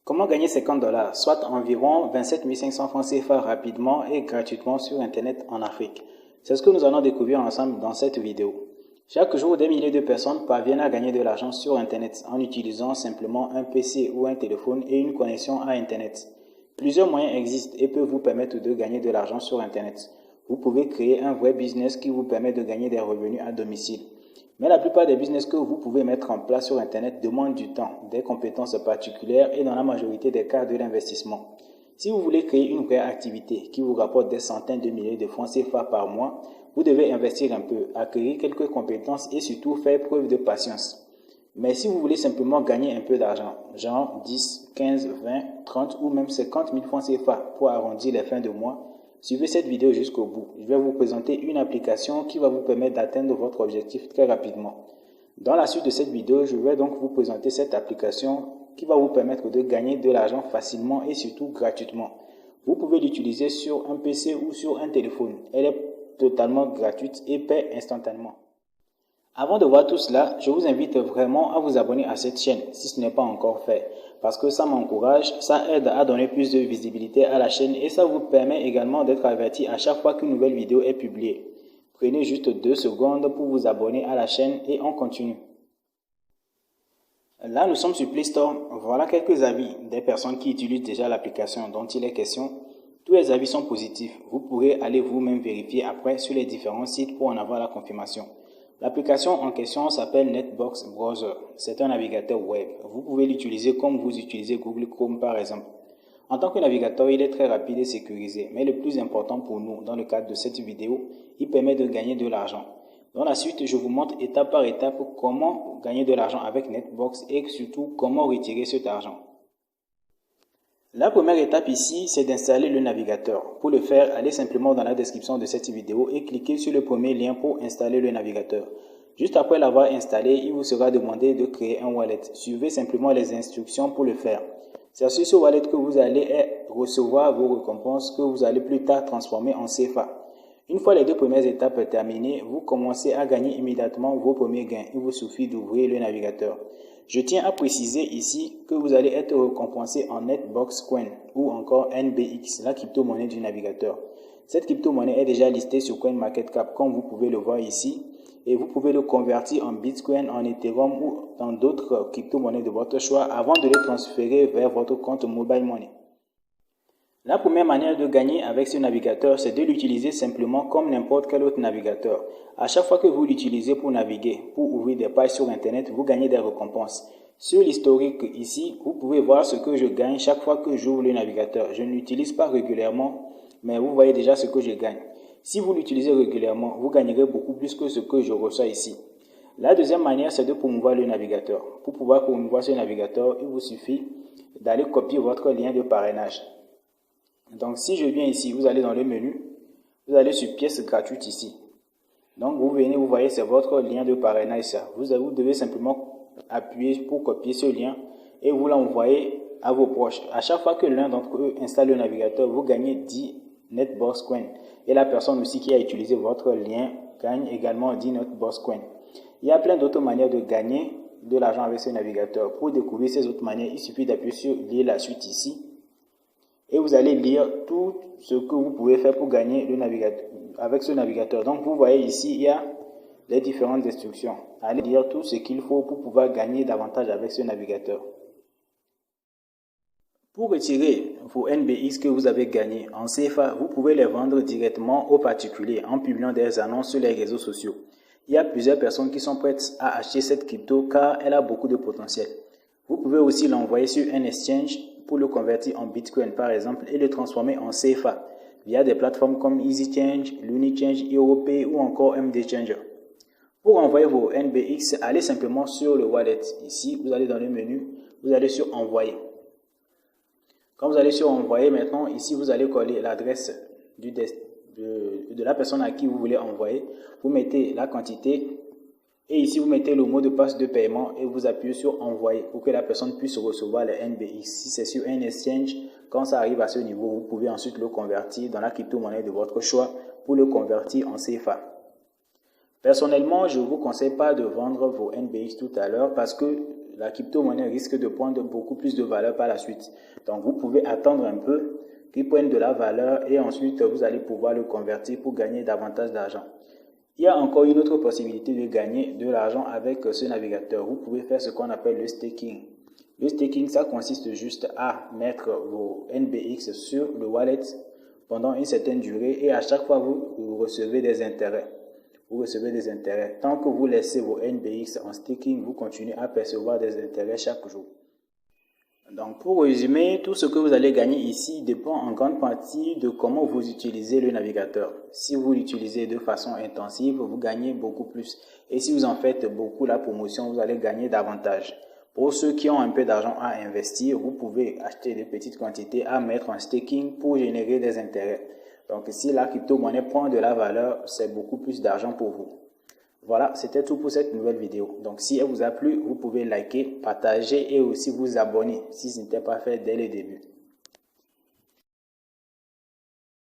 Comment gagner 50 $, soit environ 27 500 francs CFA rapidement et gratuitement sur Internet en Afrique? C'est ce que nous allons découvrir ensemble dans cette vidéo. Chaque jour, des milliers de personnes parviennent à gagner de l'argent sur Internet en utilisant simplement un PC ou un téléphone et une connexion à Internet. Plusieurs moyens existent et peuvent vous permettre de gagner de l'argent sur Internet. Vous pouvez créer un vrai business qui vous permet de gagner des revenus à domicile. Mais la plupart des business que vous pouvez mettre en place sur Internet demandent du temps, des compétences particulières et dans la majorité des cas de l'investissement. Si vous voulez créer une vraie activité qui vous rapporte des centaines de milliers de francs CFA par mois, vous devez investir un peu, acquérir quelques compétences et surtout faire preuve de patience. Mais si vous voulez simplement gagner un peu d'argent, genre 10, 15, 20, 30 ou même 50 000 francs CFA pour arrondir les fins de mois, suivez cette vidéo jusqu'au bout. Je vais vous présenter une application qui va vous permettre d'atteindre votre objectif très rapidement. Dans la suite de cette vidéo, je vais donc vous présenter cette application qui va vous permettre de gagner de l'argent facilement et surtout gratuitement. Vous pouvez l'utiliser sur un PC ou sur un téléphone. Elle est totalement gratuite et paie instantanément. Avant de voir tout cela, je vous invite vraiment à vous abonner à cette chaîne si ce n'est pas encore fait, parce que ça m'encourage, ça aide à donner plus de visibilité à la chaîne et ça vous permet également d'être averti à chaque fois qu'une nouvelle vidéo est publiée. Prenez juste 2 secondes pour vous abonner à la chaîne et on continue. Là, nous sommes sur Play Store. Voilà quelques avis des personnes qui utilisent déjà l'application dont il est question. Tous les avis sont positifs. Vous pourrez aller vous-même vérifier après sur les différents sites pour en avoir la confirmation. L'application en question s'appelle Netbox Browser. C'est un navigateur web. Vous pouvez l'utiliser comme vous utilisez Google Chrome par exemple. En tant que navigateur, il est très rapide et sécurisé. Mais le plus important pour nous, dans le cadre de cette vidéo, il permet de gagner de l'argent. Dans la suite, je vous montre étape par étape comment gagner de l'argent avec Netbox et surtout comment retirer cet argent. La première étape ici, c'est d'installer le navigateur. Pour le faire, allez simplement dans la description de cette vidéo et cliquez sur le premier lien pour installer le navigateur. Juste après l'avoir installé, il vous sera demandé de créer un wallet. Suivez simplement les instructions pour le faire. C'est sur ce wallet que vous allez recevoir vos récompenses que vous allez plus tard transformer en CFA. Une fois les 2 premières étapes terminées, vous commencez à gagner immédiatement vos premiers gains. Il vous suffit d'ouvrir le navigateur. Je tiens à préciser ici que vous allez être récompensé en Netbox Coin ou encore NBX, la crypto-monnaie du navigateur. Cette crypto-monnaie est déjà listée sur CoinMarketCap comme vous pouvez le voir ici et vous pouvez le convertir en Bitcoin, en Ethereum ou dans d'autres crypto-monnaies de votre choix avant de les transférer vers votre compte Mobile Money. La première manière de gagner avec ce navigateur, c'est de l'utiliser simplement comme n'importe quel autre navigateur. À chaque fois que vous l'utilisez pour naviguer, pour ouvrir des pages sur Internet, vous gagnez des récompenses. Sur l'historique ici, vous pouvez voir ce que je gagne chaque fois que j'ouvre le navigateur. Je ne l'utilise pas régulièrement, mais vous voyez déjà ce que je gagne. Si vous l'utilisez régulièrement, vous gagnerez beaucoup plus que ce que je reçois ici. La deuxième manière, c'est de promouvoir le navigateur. Pour pouvoir promouvoir ce navigateur, il vous suffit d'aller copier votre lien de parrainage. Donc, si je viens ici, vous allez dans le menu, vous allez sur pièces gratuites ici. Donc, vous venez, vous voyez, c'est votre lien de parrainage ça. Vous devez simplement appuyer pour copier ce lien et vous l'envoyez à vos proches. À chaque fois que l'un d'entre eux installe le navigateur, vous gagnez 10 Netbox Coin. Et la personne aussi qui a utilisé votre lien gagne également 10 Netbox Coin. Il y a plein d'autres manières de gagner de l'argent avec ce navigateur. Pour découvrir ces autres manières, il suffit d'appuyer sur lire la suite ici. Et vous allez lire tout ce que vous pouvez faire pour gagner le navigateur, avec ce navigateur. Donc vous voyez ici, il y a les différentes instructions. Allez lire tout ce qu'il faut pour pouvoir gagner davantage avec ce navigateur. Pour retirer vos NBX que vous avez gagnés en CFA, vous pouvez les vendre directement aux particuliers en publiant des annonces sur les réseaux sociaux. Il y a plusieurs personnes qui sont prêtes à acheter cette crypto car elle a beaucoup de potentiel. Vous pouvez aussi l'envoyer sur un exchange pour le convertir en Bitcoin par exemple et le transformer en CFA via des plateformes comme EasyChange, LuniChange, EuroPay ou encore MDChanger. Pour envoyer vos NBX, allez simplement sur le wallet. Ici, vous allez dans le menu, vous allez sur Envoyer. Quand vous allez sur Envoyer, maintenant, ici, vous allez coller l'adresse de la personne à qui vous voulez envoyer. Vous mettez la quantité et ici, vous mettez le mot de passe de paiement et vous appuyez sur Envoyer pour que la personne puisse recevoir les NBX. Si c'est sur un exchange, quand ça arrive à ce niveau, vous pouvez ensuite le convertir dans la crypto-monnaie de votre choix pour le convertir en CFA. Personnellement, je ne vous conseille pas de vendre vos NBX tout à l'heure parce que la crypto-monnaie risque de prendre beaucoup plus de valeur par la suite. Donc, vous pouvez attendre un peu qu'il prenne de la valeur et ensuite, vous allez pouvoir le convertir pour gagner davantage d'argent. Il y a encore une autre possibilité de gagner de l'argent avec ce navigateur. Vous pouvez faire ce qu'on appelle le staking. Le staking, ça consiste juste à mettre vos NBX sur le wallet pendant une certaine durée et à chaque fois, vous recevez des intérêts. Vous recevez des intérêts. Tant que vous laissez vos NBX en staking, vous continuez à percevoir des intérêts chaque jour. Donc, pour résumer, tout ce que vous allez gagner ici dépend en grande partie de comment vous utilisez le navigateur. Si vous l'utilisez de façon intensive, vous gagnez beaucoup plus. Et si vous en faites beaucoup la promotion, vous allez gagner davantage. Pour ceux qui ont un peu d'argent à investir, vous pouvez acheter des petites quantités à mettre en staking pour générer des intérêts. Donc, si la crypto-monnaie prend de la valeur, c'est beaucoup plus d'argent pour vous. Voilà, c'était tout pour cette nouvelle vidéo. Donc, si elle vous a plu, vous pouvez liker, partager et aussi vous abonner si ce n'était pas fait dès le début.